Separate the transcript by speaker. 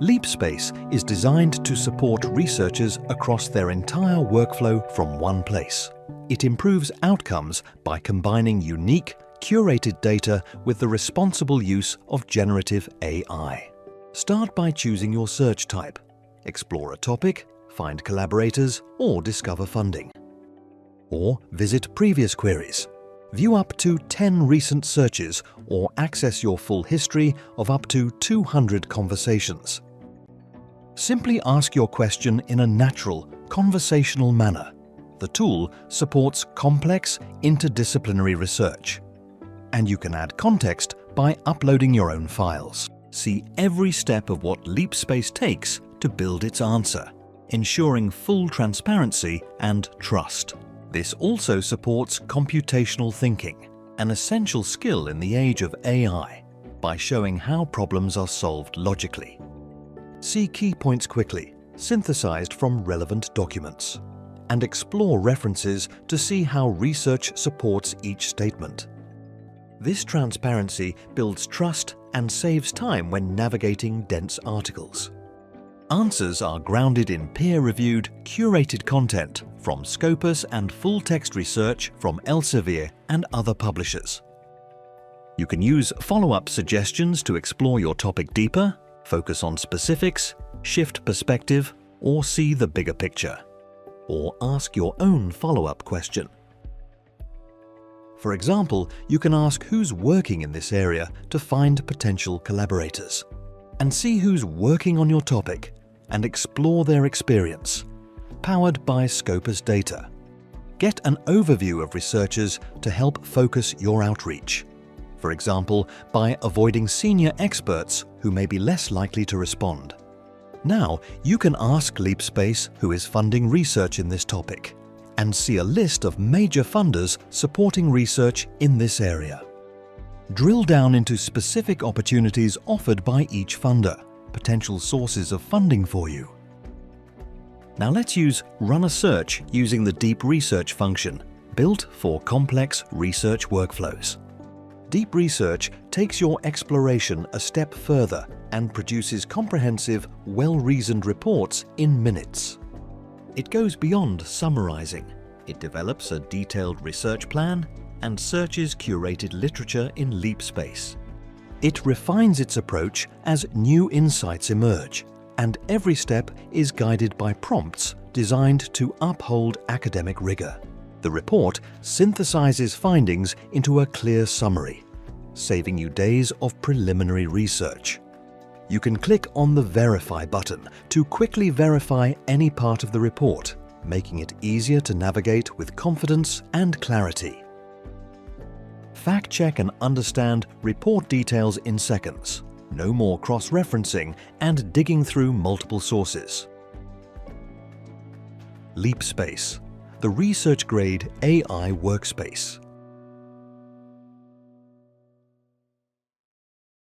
Speaker 1: LeapSpace is designed to support researchers across their entire workflow from one place. It improves outcomes by combining unique, curated data with the responsible use of generative AI. Start by choosing your search type. Explore a topic, find collaborators, or discover funding. Or visit previous queries. View up to 10 recent searches or access your full history of up to 200 conversations. Simply ask your question in a natural, conversational manner. The tool supports complex, interdisciplinary research. And you can add context by uploading your own files. See every step of what LeapSpace takes to build its answer, ensuring full transparency and trust. This also supports computational thinking, an essential skill in the age of AI, by showing how problems are solved logically. See key points quickly, synthesized from relevant documents, and explore references to see how research supports each statement. This transparency builds trust and saves time when navigating dense articles. Answers are grounded in peer-reviewed, curated content from Scopus and full-text research from Elsevier and other publishers. You can use follow-up suggestions to explore your topic deeper, focus on specifics, shift perspective, or see the bigger picture. Or ask your own follow-up question. For example, you can ask who's working in this area to find potential collaborators, and see who's working on your topic and explore their experience, powered by Scopus data. Get an overview of researchers to help focus your outreach. For example, by avoiding senior experts who may be less likely to respond. Now, you can ask LeapSpace who is funding research in this topic, and see a list of major funders supporting research in this area. Drill down into specific opportunities offered by each funder, potential sources of funding for you. Now let's use Run a Search using the Deep Research function, built for complex research workflows. Deep Research takes your exploration a step further and produces comprehensive, well-reasoned reports in minutes. It goes beyond summarizing. It develops a detailed research plan and searches curated literature in LeapSpace. It refines its approach as new insights emerge, and every step is guided by prompts designed to uphold academic rigor. The report synthesizes findings into a clear summary, saving you days of preliminary research. You can click on the Verify button to quickly verify any part of the report, making it easier to navigate with confidence and clarity. Fact-check and understand report details in seconds. No more cross-referencing and digging through multiple sources. LeapSpace, the research-grade AI workspace.